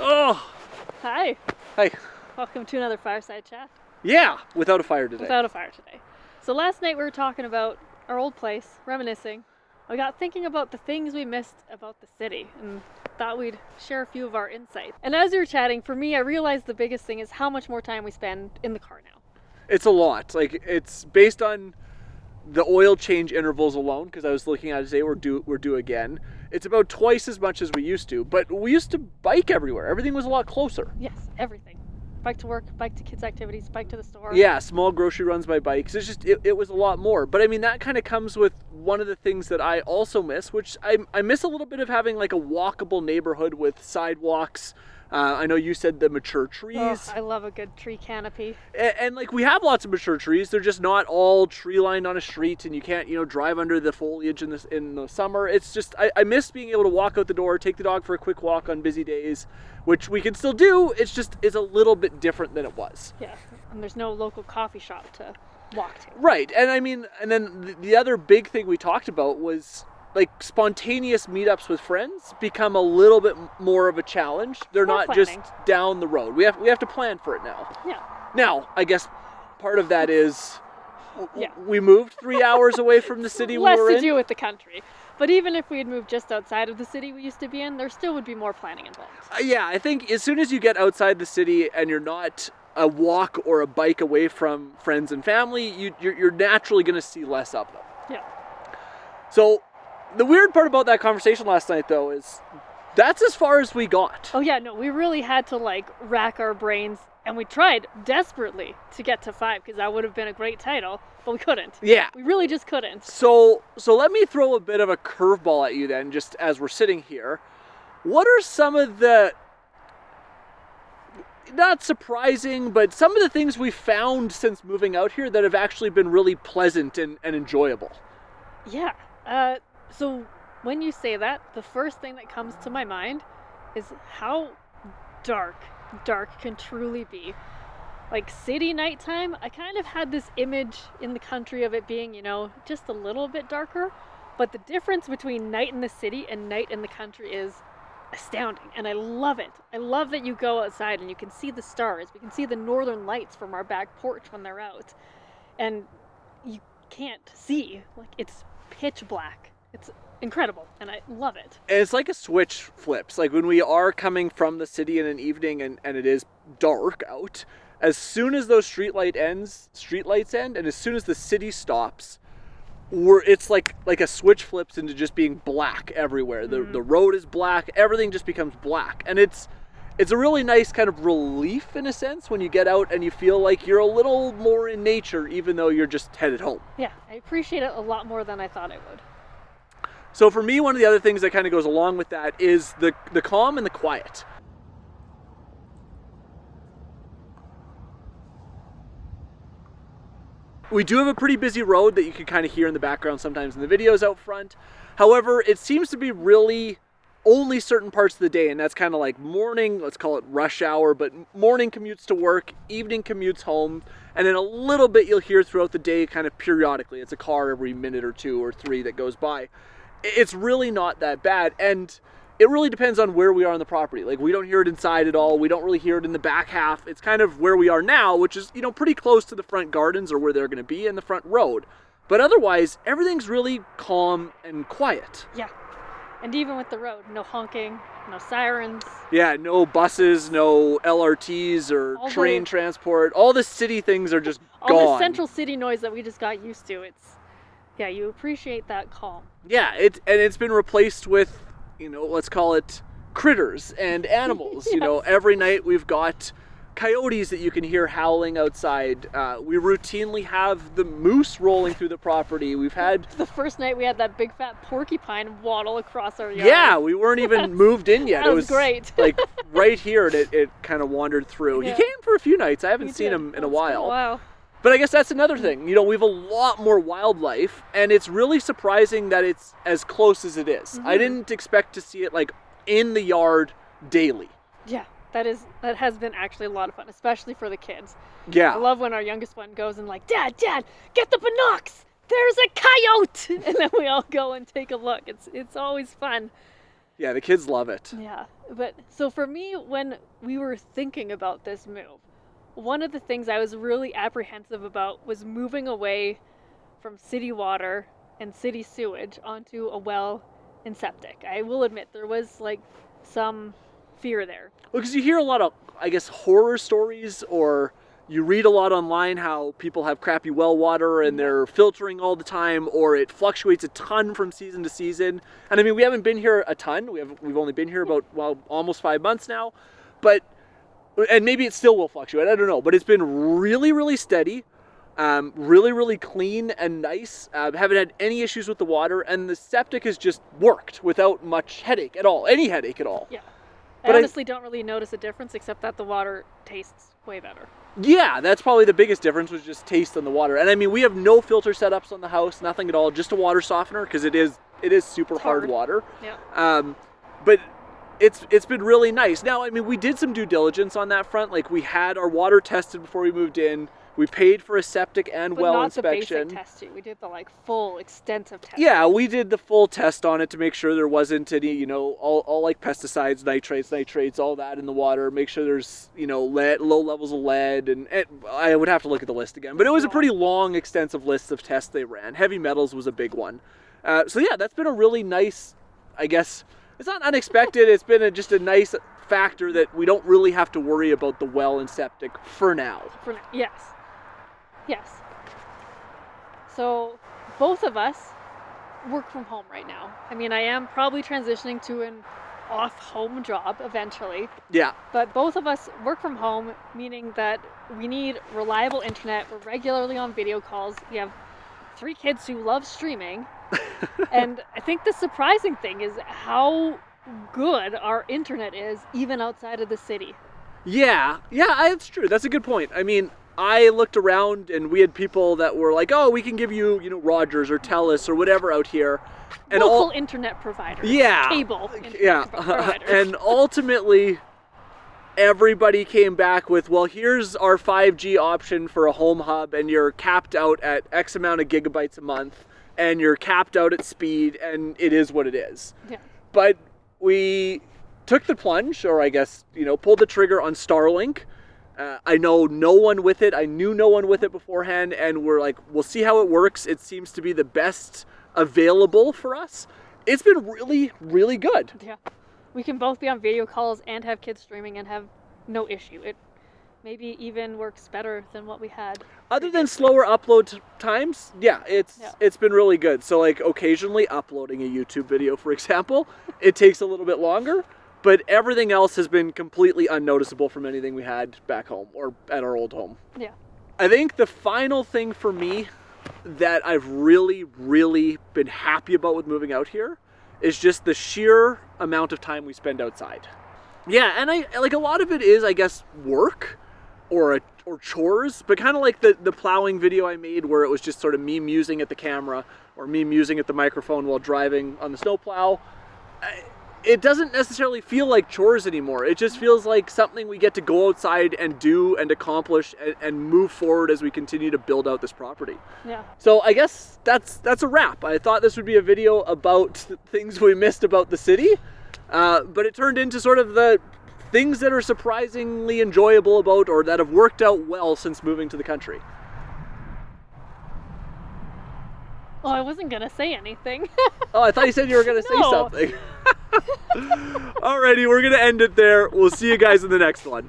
Oh, Hi, hi. welcome to another Fireside Chat. Yeah, without a fire today. Without a fire today. So last night we were talking about our old place, reminiscing. I got thinking about the things we missed about the city and thought we'd share a few of our insights. And as we were chatting, for me, I realized the biggest thing is how much more time we spend in the car now. It's a lot. Like, it's based on the oil change intervals alone, because I was looking at it today, we're due again. It's about twice as much as we used to, but we used to bike everywhere. Everything was a lot closer. Yes, everything. Bike to work, bike to kids' activities, bike to the store. Yeah, small grocery runs by bikes. It's just, it was a lot more. But I mean, that kind of comes with one of the things that I also miss, which I miss a little bit of having like a walkable neighborhood with sidewalks. I know you said the mature trees. Oh, I love a good tree canopy. And like, we have lots of mature trees. They're just not all tree lined on a street, and you can't, drive under the foliage in the summer. It's just, I miss being able to walk out the door, take the dog for a quick walk on busy days, which we can still do. It's a little bit different than it was. Yeah, and there's no local coffee shop to walk to. Right. And I mean, and then the other big thing we talked about was like spontaneous meetups with friends become a little bit more of a challenge. They're More not planning. just down the road. We have to plan for it now. Yeah. Now, I guess part of that is Yeah. we moved 3 hours away from the city we Less were to in. do with the country. But even if we had moved just outside of the city we used to be in, there still would be more planning involved. Yeah, I think as soon as you get outside the city and you're not a walk or a bike away from friends and family, you're naturally going to see less of them. Yeah. So the weird part about that conversation last night, though, is that's as far as we got. Oh yeah, no, we really had to rack our brains, and we tried desperately to get to 5 because that would have been a great title, but we couldn't. Yeah. We really just couldn't. So let me throw a bit of a curveball at you then, just as we're sitting here. What are some of the, not surprising, but some of the things we found since moving out here that have actually been really pleasant and enjoyable? Yeah. So when you say that, the first thing that comes to my mind is how dark can truly be. Like city nighttime, I kind of had this image in the country of it being, just a little bit darker. But the difference between night in the city and night in the country is astounding. And I love it. I love that you go outside and you can see the stars. We can see the northern lights from our back porch when they're out. And you can't see. Like, it's pitch black. It's incredible, and I love it. And it's like a switch flips. Like when we are coming from the city in an evening and it is dark out, as soon as those streetlights end, and as soon as the city stops, it's like a switch flips into just being black everywhere. The road is black, everything just becomes black. And it's a really nice kind of relief in a sense when you get out and you feel like you're a little more in nature even though you're just headed home. Yeah, I appreciate it a lot more than I thought I would. So for me, one of the other things that kind of goes along with that is the calm and the quiet. We do have a pretty busy road that you can kind of hear in the background sometimes in the videos out front. However, it seems to be really only certain parts of the day, and that's kind of like morning, let's call it rush hour, but morning commutes to work, evening commutes home, and then a little bit you'll hear throughout the day kind of periodically. It's a car every minute or 2 or 3 that goes by. It's really not that bad, and it really depends on where we are on the property. Like, we don't hear it inside at all. We don't really hear it in the back half. It's kind of where we are now, which is, pretty close to the front gardens or where they're going to be in the front road. But otherwise, everything's really calm and quiet. Yeah. And even with the road, no honking, no sirens. Yeah, no buses, no LRTs or train transport. All the city things are just gone. All the central city noise that we just got used to. Yeah, you appreciate that calm. Yeah, it's been replaced with, let's call it critters and animals. Yes. Every night we've got coyotes that you can hear howling outside. We routinely have the moose rolling through the property. We've had... The first night we had that big fat porcupine waddle across our yard. Yeah, we weren't even moved in yet. That was great. Like right here, it kind of wandered through. Yeah. He came for a few nights. I haven't seen him in a while. Wow. But I guess that's another thing. We have a lot more wildlife, and it's really surprising that it's as close as it is. I didn't expect to see it like in the yard daily. Yeah, that has been actually a lot of fun, especially for the kids. Yeah. I love when our youngest one goes and like, Dad, get the binocs! There's a coyote! And then we all go and take a look. It's always fun. Yeah, the kids love it. Yeah, but so for me, when we were thinking about this move, one of the things I was really apprehensive about was moving away from city water and city sewage onto a well and septic. I will admit there was like some fear there. Well, because you hear a lot of, I guess, horror stories, or you read a lot online how people have crappy well water and they're filtering all the time, or it fluctuates a ton from season to season. And I mean, we haven't been here a ton. We've only been here about, well, almost 5 months now. But, and maybe it still will fluctuate, I don't know. But it's been really, really steady, really, really clean and nice. Haven't had any issues with the water, and the septic has just worked without much headache at all, any headache at all. Yeah. But I honestly don't really notice a difference except that the water tastes way better. Yeah, that's probably the biggest difference, was just taste on the water. And I mean, we have no filter setups on the house, nothing at all, just a water softener, because it is super hard water. Yeah. But it's been really nice. Now, I mean, we did some due diligence on that front. Like, we had our water tested before we moved in. We paid for a septic and But well not inspection. the basic testing. We did the like full extensive testing. Yeah, we did the full test on it to make sure there wasn't any, you know, all like pesticides, nitrates, all that in the water. Make sure there's, you know, low levels of lead, and I would have to look at the list again. But it was a pretty long, extensive list of tests they ran. Heavy metals was a big one. So yeah, that's been a really nice, I guess, it's not unexpected. It's been just a nice factor that we don't really have to worry about the well and septic for now. Yes. Yes. So both of us work from home right now. I mean, I am probably transitioning to an off-home job eventually. Yeah. But both of us work from home, meaning that we need reliable internet. We're regularly on video calls. We have 3 kids who love streaming. And I think the surprising thing is how good our internet is even outside of the city. Yeah, that's true. That's a good point. I mean, I looked around and we had people that were like, oh, we can give you, you know, Rogers or TELUS or whatever out here. And local internet providers. Yeah. Cable providers. And ultimately, everybody came back with, well, here's our 5G option for a home hub, and you're capped out at X amount of gigabytes a month, and you're capped out at speed, and it is what it is. Yeah. But we took the plunge, or I guess, you know, pulled the trigger on Starlink. I know no one with it. I knew no one with it beforehand, and we're like, we'll see how it works. It seems to be the best available for us. It's been really, really good. Yeah. We can both be on video calls and have kids streaming and have no issue. It maybe even works better than what we had. Other than slower upload times, yeah, it's been really good. So like occasionally uploading a YouTube video, for example, it takes a little bit longer. But everything else has been completely unnoticeable from anything we had back home or at our old home. Yeah. I think the final thing for me that I've really, really been happy about with moving out here is just the sheer amount of time we spend outside. Yeah, and I like, a lot of it is, I guess, work or chores, but kind of like the plowing video I made where it was just sort of me musing at the camera or me musing at the microphone while driving on the snowplow. It doesn't necessarily feel like chores anymore. It just feels like something we get to go outside and do and accomplish and move forward as we continue to build out this property. Yeah. So I guess that's a wrap. I thought this would be a video about things we missed about the city, but it turned into sort of the things that are surprisingly enjoyable about, or that have worked out well since moving to the country. Well, I wasn't going to say anything. Oh, I thought you said you were going to say something. Alrighty, we're going to end it there. We'll see you guys in the next one.